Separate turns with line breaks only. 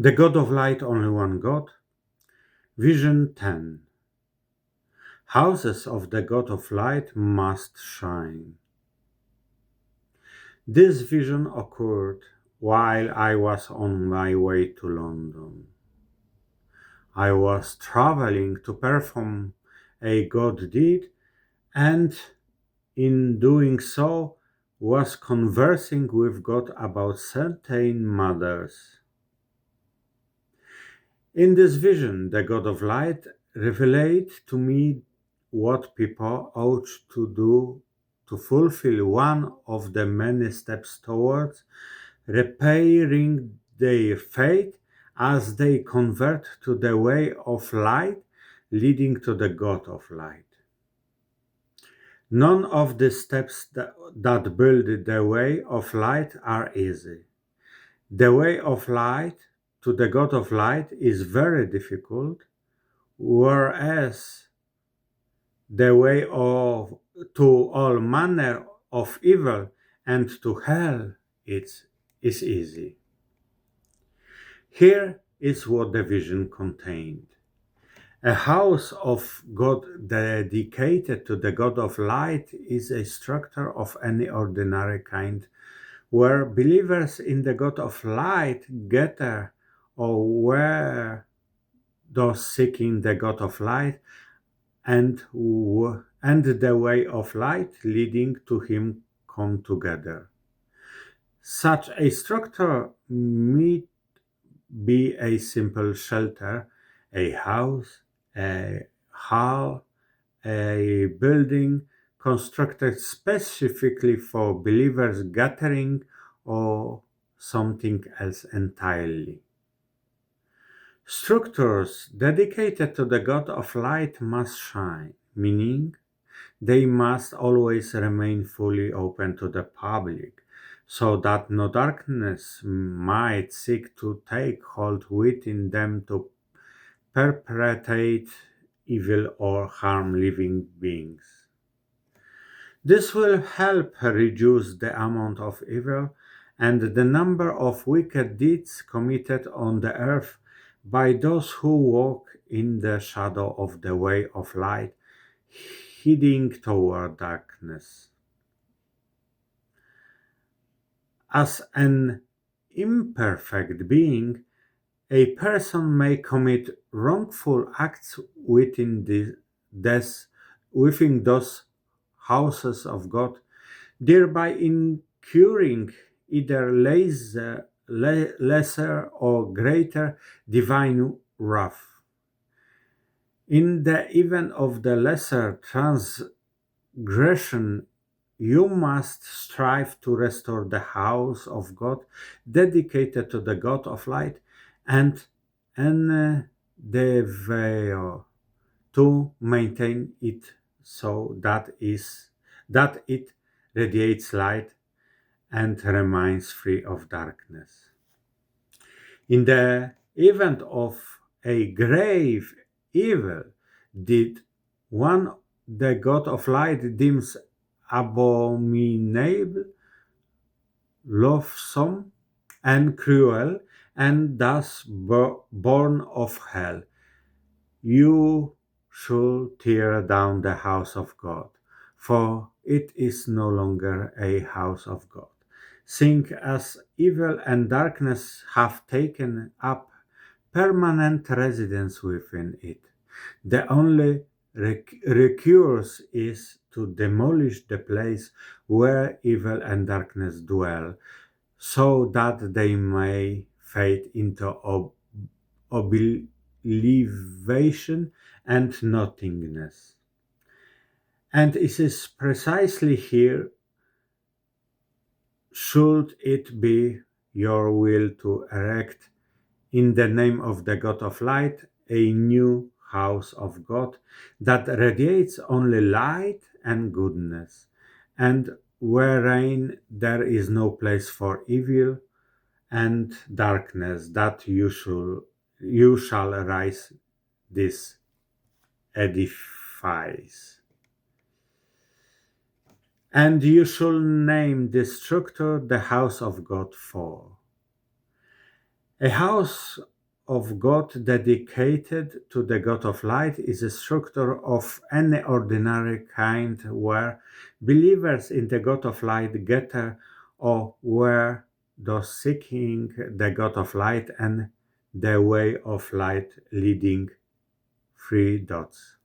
The God of Light, only one God. Vision 10. Houses of the God of Light must shine. This vision occurred while I was on my way to London. I was traveling to perform a good deed, and in doing so was conversing with God about certain matters. In this vision, the God of Light revealed to me what people ought to do to fulfill one of the many steps towards repairing their faith as they convert to the way of light leading to the God of light. None of the steps that build the way of light are easy. The way of light to the God of light is very difficult, whereas the way of to all manner of evil and to hell is easy. Here is what the vision contained. A house of God dedicated to the God of light is a structure of any ordinary kind where believers in the God of light gather, or where those seeking the God of light and the way of light leading to him come together. Such a structure may be a simple shelter, a house, a hall, a building constructed specifically for believers gathering, or something else entirely. Structures dedicated to the God of light must shine, meaning they must always remain fully open to the public, so that no darkness might seek to take hold within them to perpetrate evil or harm living beings. This will help reduce the amount of evil and the number of wicked deeds committed on the earth by those who walk in the shadow of the way of light, heading toward darkness. As an imperfect being, a person may commit wrongful acts des- within those houses of God, thereby incurring either lesser or greater divine wrath. In the event of the lesser transgression, you must strive to restore the house of God dedicated to the God of light and endeavor to maintain it so that it radiates light and remains free of darkness. In the event of a grave evil, did one the God of light deems abominable, loathsome, and cruel, and thus born of hell, you should tear down the house of God, for it is no longer a house of God. Seeing as evil and darkness have taken up permanent residence within it, the only recourse is to demolish the place where evil and darkness dwell, so that they may fade into oblivion and nothingness. And it is precisely here should it be your will to erect, in the name of the God of light, a new house of God that radiates only light and goodness, and wherein there is no place for evil and darkness, that you shall rise this edifice. And you shall name this structure the house of God for. A house of God dedicated to the God of light is a structure of any ordinary kind where believers in the God of light gather, or where those seeking the God of light and the way of light leading three dots.